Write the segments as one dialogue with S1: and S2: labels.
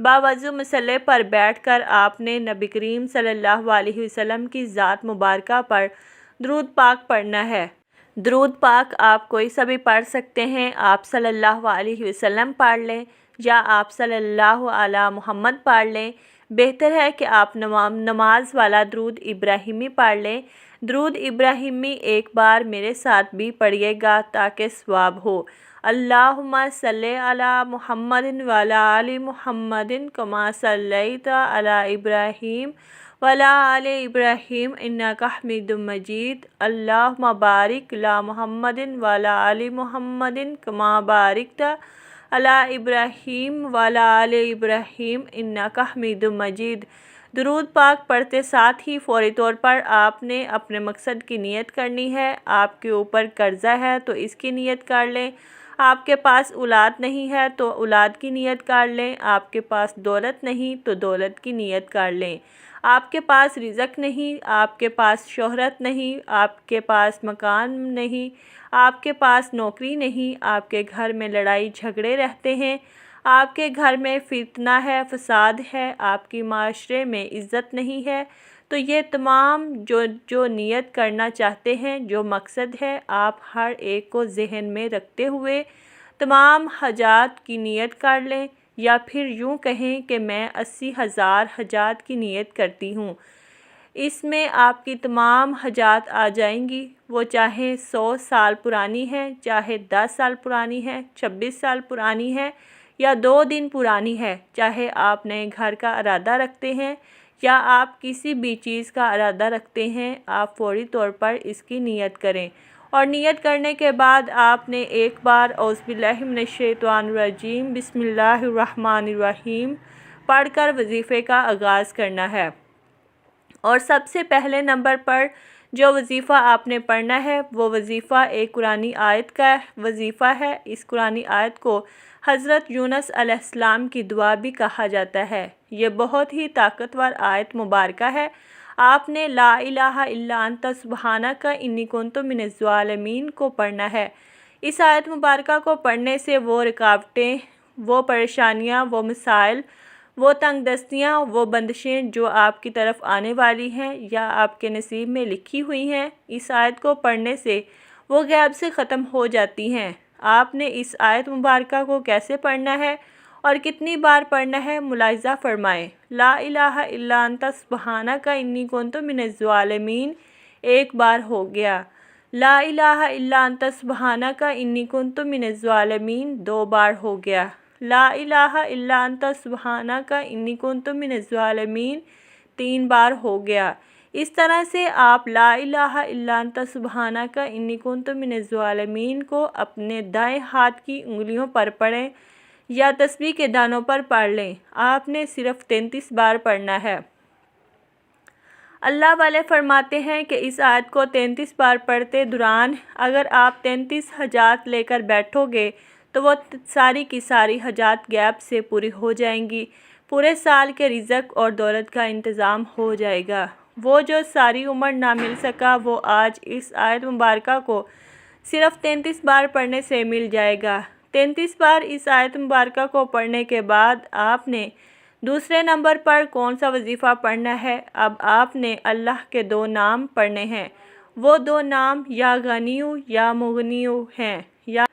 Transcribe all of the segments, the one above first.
S1: باوضو مصلی پر بیٹھ کر آپ نے نبی کریم صلی اللہ علیہ وسلم کی ذات مبارکہ پر درود پاک پڑھنا ہے۔ درود پاک آپ کوئی سا بھی پڑھ سکتے ہیں، آپ صلی اللہ علیہ وسلم پڑھ لیں یا آپ صلی اللہ علی محمد پڑھ لیں۔ بہتر ہے کہ آپ نماز والا درود ابراہیمی پڑھ لیں۔ درود ابراہیمی ایک بار میرے ساتھ بھی پڑھیے گا تاکہ ثواب ہو۔ اللہم صلی علی محمد وعلی آل محمد کما صلیت علی ابراہیم وعلی آل ابراہیم انک حمید مجید۔ اللہم بارک علی محمد وعلی آل محمد کما بارکت علی ابراہیم وعلی آل ابراہیم انک حمید مجید۔ درود پاک پڑھتے ساتھ ہی فوری طور پر آپ نے اپنے مقصد کی نیت کرنی ہے۔ آپ کے اوپر قرضہ ہے تو اس کی نیت کر لیں، آپ کے پاس اولاد نہیں ہے تو اولاد کی نیت کر لیں، آپ کے پاس دولت نہیں تو دولت کی نیت کر لیں، آپ کے پاس رزق نہیں، آپ کے پاس شہرت نہیں، آپ کے پاس مکان نہیں، آپ کے پاس نوکری نہیں، آپ کے گھر میں لڑائی جھگڑے رہتے ہیں، آپ کے گھر میں فتنہ ہے، فساد ہے، آپ کی معاشرے میں عزت نہیں ہے، تو یہ تمام جو نیت کرنا چاہتے ہیں، جو مقصد ہے، آپ ہر ایک کو ذہن میں رکھتے ہوئے تمام حاجات کی نیت کر لیں، یا پھر یوں کہیں کہ میں 80,000 حاجات کی نیت کرتی ہوں۔ اس میں آپ کی تمام حاجات آ جائیں گی، وہ چاہے 100 سال پرانی ہے، چاہے 10 سال پرانی ہے، 26 سال پرانی ہے یا 2 دن پرانی ہے، چاہے آپ نئے گھر کا ارادہ رکھتے ہیں یا آپ کسی بھی چیز کا ارادہ رکھتے ہیں، آپ فوری طور پر اس کی نیت کریں، اور نیت کرنے کے بعد آپ نے ایک بار اعوذ باللہ من الشیطان الرجیم بسم اللہ الرحمن الرحیم پڑھ کر وظیفے کا آغاز کرنا ہے۔ اور سب سے پہلے نمبر پر جو وظیفہ آپ نے پڑھنا ہے وہ وظیفہ ایک قرآنی آیت کا وظیفہ ہے۔ اس قرآنی آیت کو حضرت یونس علیہ السلام کی دعا بھی کہا جاتا ہے۔ یہ بہت ہی طاقتور آیت مبارکہ ہے۔ آپ نے لا الہ الا انت سبحانک انی کنت من الظالمین کو پڑھنا ہے۔ اس آیت مبارکہ کو پڑھنے سے وہ رکاوٹیں، وہ پریشانیاں، وہ مسائل، وہ تنگ دستیاں، وہ بندشیں جو آپ کی طرف آنے والی ہیں یا آپ کے نصیب میں لکھی ہوئی ہیں، اس آیت کو پڑھنے سے وہ غیب سے ختم ہو جاتی ہیں۔ آپ نے اس آیت مبارکہ کو کیسے پڑھنا ہے اور کتنی بار پڑھنا ہے ملاحظہ فرمائیں۔ لا الہ الا انت سبحانک انی کنت من الظالمین ایک بار ہو گیا، لا الہ الا انت سبحانک انی کنت من الظالمین 2 بار ہو گیا، لا الہ الا انت سبحانک انی کنت من الظالمین 3 بار ہو گیا۔ اس طرح سے آپ لا الہ الا انت سبحانک انی کنت من الظالمین کو اپنے دائیں ہاتھ کی انگلیوں پر پڑھیں یا تسبیح کے دانوں پر پڑھ لیں۔ آپ نے صرف 33 بار پڑھنا ہے۔ اللہ والے فرماتے ہیں کہ اس آیت کو 33 بار پڑھتے دوران اگر آپ 33 حاجات لے کر بیٹھو گے تو وہ ساری کی ساری حاجات غیب سے پوری ہو جائیں گی، پورے سال کے رزق اور دولت کا انتظام ہو جائے گا۔ وہ جو ساری عمر نہ مل سکا وہ آج اس آیت مبارکہ کو صرف 33 بار پڑھنے سے مل جائے گا۔ 33 بار اس آیت مبارکہ کو پڑھنے کے بعد آپ نے دوسرے نمبر پر کون سا وظیفہ پڑھنا ہے؟ اب آپ نے اللہ کے 2 نام پڑھنے ہیں۔ وہ 2 نام یا غنیو یا مغنیو ہیں۔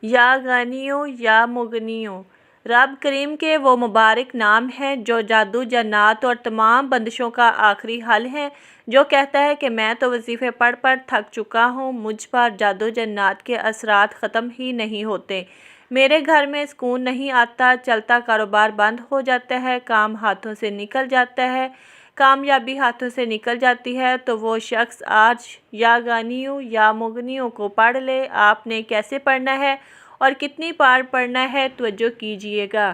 S1: یا غنیو یا مغنیو رب کریم کے وہ مبارک نام ہیں جو جادو، جنات اور تمام بندشوں کا آخری حل ہیں۔ جو کہتا ہے کہ میں تو وظیفے پڑھ پڑھ تھک چکا ہوں، مجھ پر جادو جنات کے اثرات ختم ہی نہیں ہوتے، میرے گھر میں سکون نہیں آتا، چلتا کاروبار بند ہو جاتا ہے، کام ہاتھوں سے نکل جاتا ہے، کامیابی ہاتھوں سے نکل جاتی ہے، تو وہ شخص آج یا غنیو یا مغنیو کو پڑھ لے۔ آپ نے کیسے پڑھنا ہے اور کتنی بار پڑھنا ہے توجہ کیجیے گا۔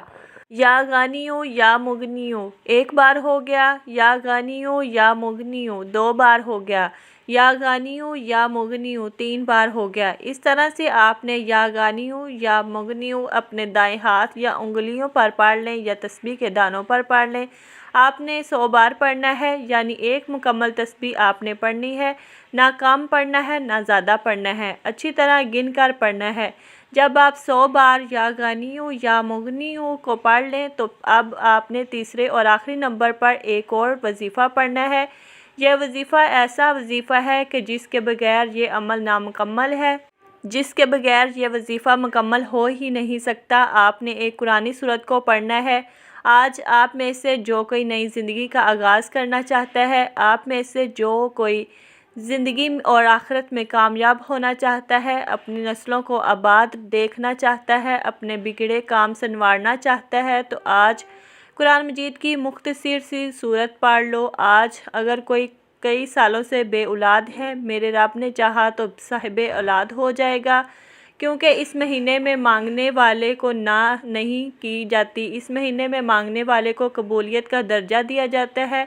S1: یا غنیو یا مغنیو 1 بار ہو گیا، یا غنیو یا مغنیو 2 بار ہو گیا، یا غنیو یا مغنیو 3 بار ہو گیا۔ اس طرح سے آپ نے یا غنیو یا مغنیو اپنے دائیں ہاتھ یا انگلیوں پر پڑھ لیں یا تسبیح کے دانوں پر پڑھ لیں۔ آپ نے 100 بار پڑھنا ہے، یعنی 1 مکمل تسبیح آپ نے پڑھنی ہے، نہ کم پڑھنا ہے نہ زیادہ پڑھنا ہے، اچھی طرح گن کر پڑھنا ہے۔ جب آپ 100 بار یا غنیوں یا مغنیوں کو پڑھ لیں تو اب آپ نے تیسرے اور آخری نمبر پر ایک اور وظیفہ پڑھنا ہے۔ یہ وظیفہ ایسا وظیفہ ہے کہ جس کے بغیر یہ عمل نامکمل ہے، جس کے بغیر یہ وظیفہ مکمل ہو ہی نہیں سکتا۔ آپ نے ایک قرآنی سورت کو پڑھنا ہے۔ آج آپ میں سے جو کوئی نئی زندگی کا آغاز کرنا چاہتا ہے، آپ میں سے جو کوئی زندگی اور آخرت میں کامیاب ہونا چاہتا ہے، اپنی نسلوں کو آباد دیکھنا چاہتا ہے، اپنے بگڑے کام سنوارنا چاہتا ہے، تو آج قرآن مجید کی مختصر سی سورت پڑھ لو۔ آج اگر کوئی کئی سالوں سے بے اولاد ہے، میرے رب نے چاہا تو صاحب اولاد ہو جائے گا، کیونکہ اس مہینے میں مانگنے والے کو نہ نہیں کی جاتی، اس مہینے میں مانگنے والے کو قبولیت کا درجہ دیا جاتا ہے،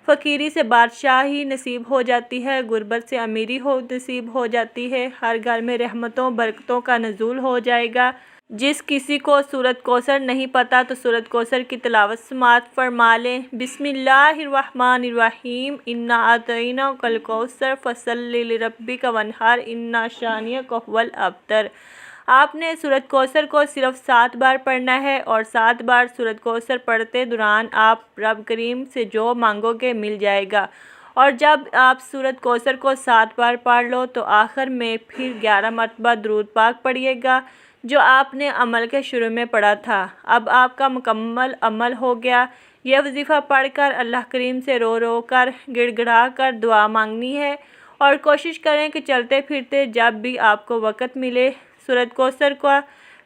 S1: فقیری سے بادشاہی نصیب ہو جاتی ہے، غربت سے امیری نصیب ہو جاتی ہے، ہر گھر میں رحمتوں برکتوں کا نزول ہو جائے گا۔ جس کسی کو سورۃ کوثر نہیں پتہ تو سورۃ کوثر کی تلاوت سماعت فرما لیں۔ بسم اللہ الرحمن الرحیم، انا اعطیناک الکوثر فصلی لربک وانحر ان شانئک ھو الابتر۔ آپ نے سورۃ کوثر کو صرف 7 بار پڑھنا ہے، اور 7 بار سورۃ کوثر پڑھتے دوران آپ رب کریم سے جو مانگو گے مل جائے گا۔ اور جب آپ سورۃ کوثر کو 7 بار پڑھ لو تو آخر میں پھر 11 مرتبہ درود پاک پڑھیے گا، جو آپ نے عمل کے شروع میں پڑھا تھا۔ اب آپ کا مکمل عمل ہو گیا۔ یہ وظیفہ پڑھ کر اللہ کریم سے رو رو کر گڑ گڑا کر دعا مانگنی ہے، اور کوشش کریں کہ چلتے پھرتے جب بھی آپ کو وقت ملے سورۃ کوثر کا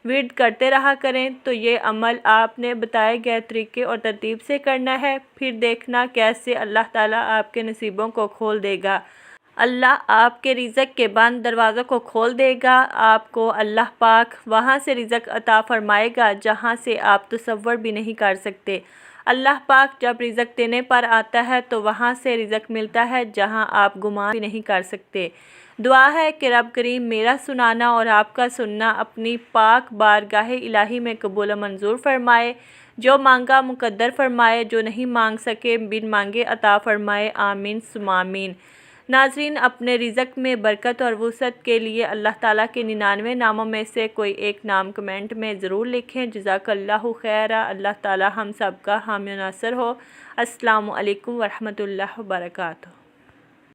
S1: ورد کرتے رہا کریں۔ تو یہ عمل آپ نے بتائے گئے طریقے اور ترتیب سے کرنا ہے، پھر دیکھنا کیسے اللہ تعالیٰ آپ کے نصیبوں کو کھول دے گا۔ اللہ آپ کے رزق کے بند دروازوں کو کھول دے گا۔ آپ کو اللہ پاک وہاں سے رزق عطا فرمائے گا جہاں سے آپ تصور بھی نہیں کر سکتے۔ اللہ پاک جب رزق دینے پر آتا ہے تو وہاں سے رزق ملتا ہے جہاں آپ گمان بھی نہیں کر سکتے۔ دعا ہے کہ رب کریم میرا سنانا اور آپ کا سننا اپنی پاک بارگاہ الہی میں قبول و منظور فرمائے، جو مانگا مقدر فرمائے، جو نہیں مانگ سکے بن مانگے عطا فرمائے، آمین ثم آمین۔ ناظرین، اپنے رزق میں برکت اور وسعت کے لیے اللہ تعالیٰ کے 99 ناموں میں سے کوئی ایک نام کمنٹ میں ضرور لکھیں۔ جزاک اللہ خیرا۔ اللہ تعالیٰ ہم سب کا حامی و ناصر ہو۔ السلام علیکم ورحمۃ اللہ وبرکاتہ۔